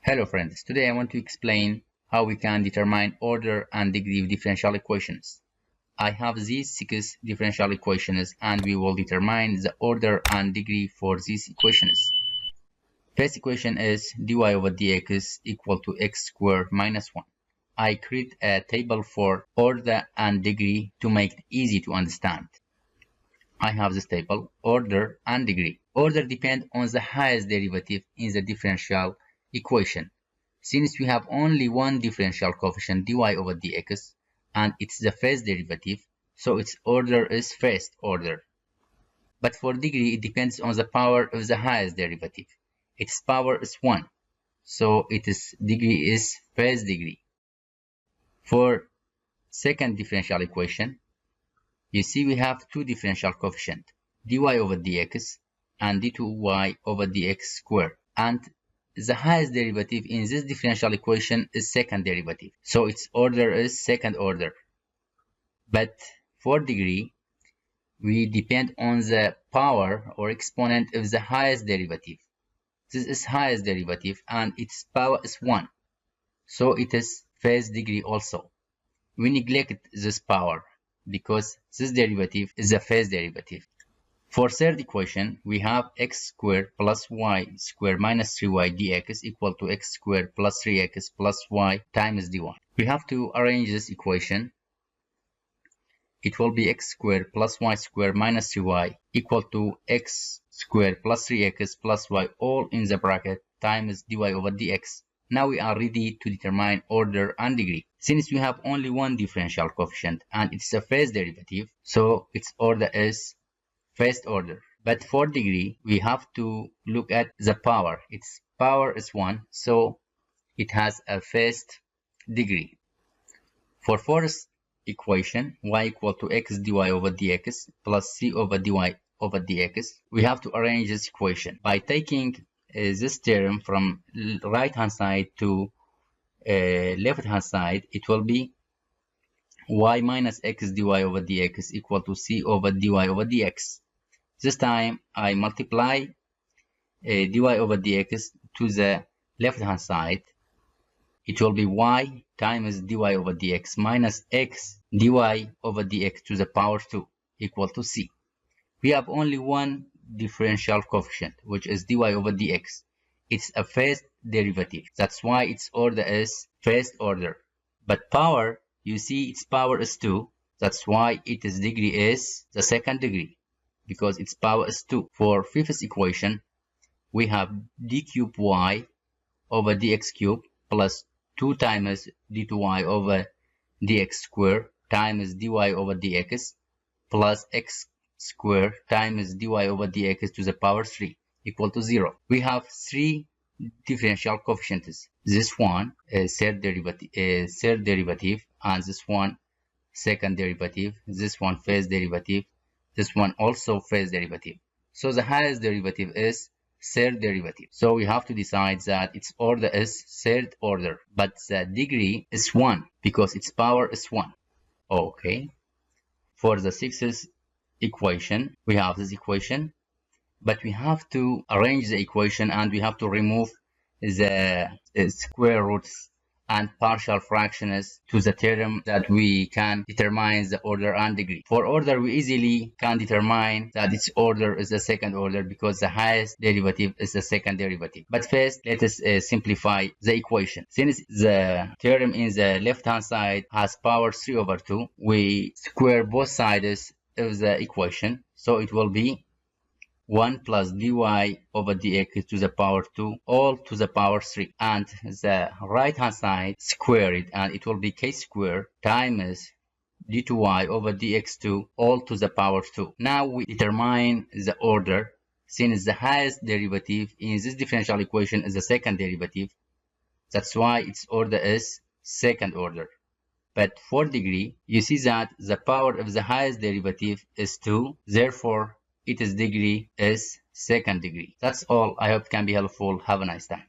Hello friends, today I want to explain how we can determine order and degree of differential equations. I have these 6 differential equations and we will determine the order and degree for these equations. First equation is dy over dx equal to x squared minus 1. I create a table for order and degree to make it easy to understand. I have this table, order and degree. Order depends on the highest derivative in the differential equation. Since we have only one differential coefficient dy over dx and it's the first derivative, so its order is first order. But for degree, it depends on the power of the highest derivative. Its power is 1, so its degree is first degree. For second differential equation, you see we have two differential coefficients, dy over dx and d2y over dx squared, and the highest derivative in this differential equation is second derivative, so its order is second order. But for degree, we depend on the power or exponent of the highest derivative. This is highest derivative and its power is 1, so it is first degree also. We neglect this power because this derivative is the first derivative. For third equation, we have x squared plus y squared minus 3y dx equal to x squared plus 3x plus y times dy. We have to arrange this equation. It will be x squared plus y squared minus 3y equal to x squared plus 3x plus y all in the bracket times dy over dx. Now we are ready to determine order and degree. Since we have only one differential coefficient and it's the first derivative, so its order is first order. But for degree, we have to look at the power. Its power is 1, so it has a first degree. For fourth equation, y equal to x dy over dx plus c over dy over dx, we have to arrange this equation by taking this term from right hand side to left hand side. It will be y minus x dy over dx equal to c over dy over dx. This time I multiply dy over dx to the left hand side. It will be y times dy over dx minus x dy over dx to the power 2 equal to c. We have only one differential coefficient, which is dy over dx. It's a first derivative. That's why its order is first order. But power, you see its power is 2. That's why its degree is the second degree, because its power is 2. For fifth equation, we have d cubed y over dx cubed plus 2 times d2y over dx squared times dy over dx plus x squared times dy over dx to the power 3 equal to 0. We have 3 differential coefficients. This one is third derivative, and this one second derivative, this one first derivative, this one also first derivative. So the highest derivative is third derivative. So we have to decide that its order is third order, but the degree is 1 because its power is 1. Okay. For the sixth equation, we have this equation, but we have to arrange the equation and we have to remove the square roots and partial fractions to the term that we can determine the order and degree. For order, we easily can determine that its order is the second order because the highest derivative is the second derivative. But first, let us simplify the equation. Since the term in the left hand side has power 3 over 2, we square both sides of the equation, so it will be 1 plus dy over dx to the power 2 all to the power 3, and the right hand side square it and it will be k squared times d2y over dx2 all to the power 2. Now we determine the order. Since the highest derivative in this differential equation is the second derivative, that's why its order is second order. But for degree, you see that the power of the highest derivative is 2, therefore its degree is second degree. That's all. I hope it can be helpful. Have a nice time.